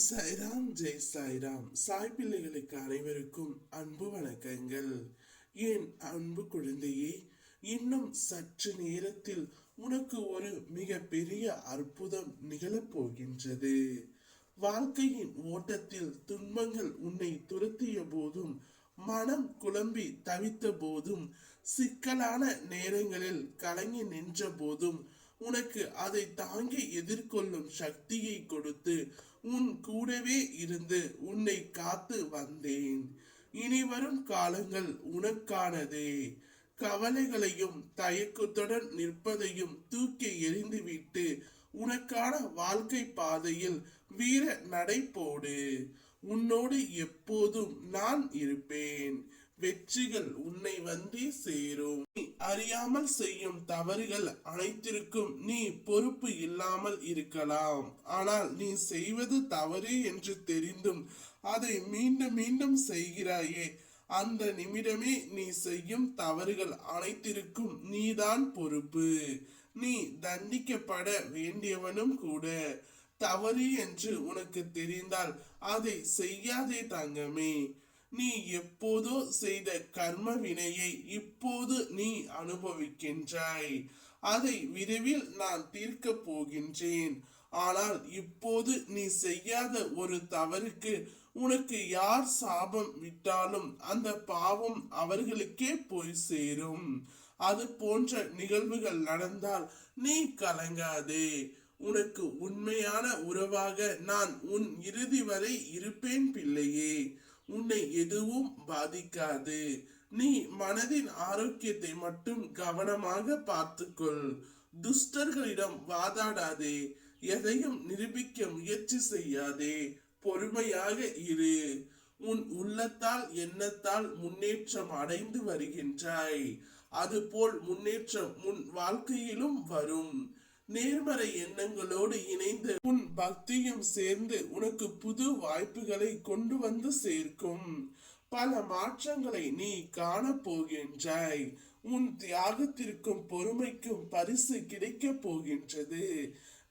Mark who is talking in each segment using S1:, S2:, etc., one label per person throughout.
S1: சாய்ராம் ஜெய் சாய்ராம். சாய் பிள்ளைகளுக்கு அனைவருக்கும் அன்பு வணக்கங்கள். என் அன்பு குழந்தையே, இன்னும் சற்று நேரத்தில் உனக்கு ஒரு மிக பெரிய அற்புதம் நிகழப் போகின்றது. வாழ்க்கையின் ஓட்டத்தில் துன்பங்கள் உன்னை துரத்திய போதும், மனம் குழம்பி தவித்த போதும், சிக்கலான நேரங்களில் கலங்கி நின்ற போதும் உனக்கு அதை தாங்கி எதிர்கொள்ளும் சக்தியை கொடுத்து உன் கூடவே இருந்து உன்னை காத்து வந்தேன். இனி வரும் காலங்கள் உனக்கானதே. கவலைகளையும் தயக்கத்துடன் நிற்பதையும் தூக்கி எறிந்துவிட்டு உனக்கான வாழ்க்கை பாதையில் வீர நடை போடு. உன்னோடு எப்போதும் நான் இருப்பேன். வெற்றிகள் உன்னை வந்தே சேரும். நீ அறியாமல் செய்யும் தவறுகள் அனைத்திற்கும் நீ பொறுப்பு இல்லாமல் இருக்கலாம். ஆனால் நீ செய்வது தவறு என்று தெரிந்தும் அதை மீண்டும் மீண்டும் செய்கிறாயே, அந்த நிமிடமே நீ செய்யும் தவறுகள் அனைத்திற்கும் நீதான் பொறுப்பு. நீ தண்டிக்கப்பட வேண்டியவனும் கூட. தவறு என்று உனக்கு தெரிந்தால் அதை செய்யாதே தங்கமே. நீ எப்போதோ செய்த கர்ம வினையை இப்போது நீ அனுபவிக்கின்றாய். அதை விரைவில் நான் தீர்க்க போகின்றேன். ஆனால் இப்போது நீ செய்யாத ஒரு தவறுக்கு உனக்கு யார் சாபம் விட்டாலும் அந்த பாவம் அவர்களுக்கே போய் சேரும். அது போன்ற நிகழ்வுகள் நடந்தால் நீ கலங்காதே. உனக்கு உண்மையான உறவாக நான் உன் இறுதி வரை இருப்பேன் பிள்ளையே. உன்னை எதுவும் பாதிக்காது. நீ மனதின் ஆரோக்கியத்தை மட்டும் கவனமாக பார்த்துக்கொள். துஷ்டர்களிடம் வாதாடாதே. எதையும் நிரூபிக்க முயற்சி செய்யாதே. பொறுமையாக இரு. உன் உள்ளத்தால் எண்ணத்தால் முன்னேற்றம் அடைந்து வருகின்றாய். அதுபோல் முன்னேற்றம் உன் வாழ்க்கையிலும் வரும். நேர்மறை எண்ணங்களோடு இணைந்து உன் பக்தியும் சேர்ந்து உனக்கு புது வாய்ப்புகளை கொண்டு வந்து சேர்க்கும். பல மாற்றங்களை நீ காண போகின்றாய். உன் தியாகத்திற்கும் பொறுமைக்கும் பரிசு கிடைக்க போகின்றது.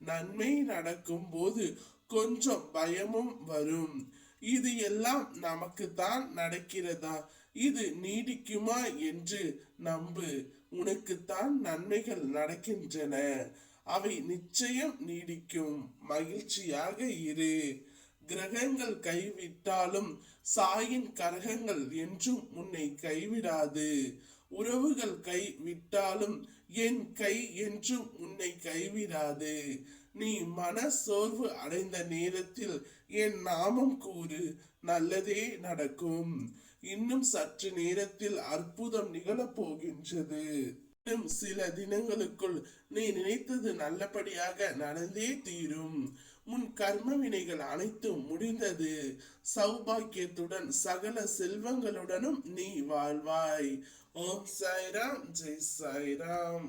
S1: நன்மை நடக்கும் போது கொஞ்சம் பயமும் வரும். இது எல்லாம் நமக்கு தான் நடக்கிறதா, இது நீடிக்குமா என்று நம்பு. உனக்குத்தான் நன்மைகள் நடக்கின்றன. அவை நிச்சயம் நீடிக்கும். மகிழ்ச்சியாக இரு. கிரகங்கள் கைவிட்டாலும் சாயின் கரகங்கள் என்றும் உன்னை கைவிடாது. உறவுகள் கைவிட்டாலும் என் கை என்றும் உன்னை கைவிடாது. நீ மன சோர்வு அடைந்த நேரத்தில் என் நாமம் கூறு, நல்லதே நடக்கும். இன்னும் சற்று நேரத்தில் அற்புதம் நிகழப் போகின்றது. சில தினங்களுக்குள் நீ நினைத்தது நல்லபடியாக நடந்தே தீரும். உன் கர்ம வினைகள் அனைத்தும் முடிந்தது. சௌபாக்கியத்துடன் சகல செல்வங்களுடனும் நீ வாழ்வாய். ஓம் சாய்ராம் ஜெய் சாய்ராம்.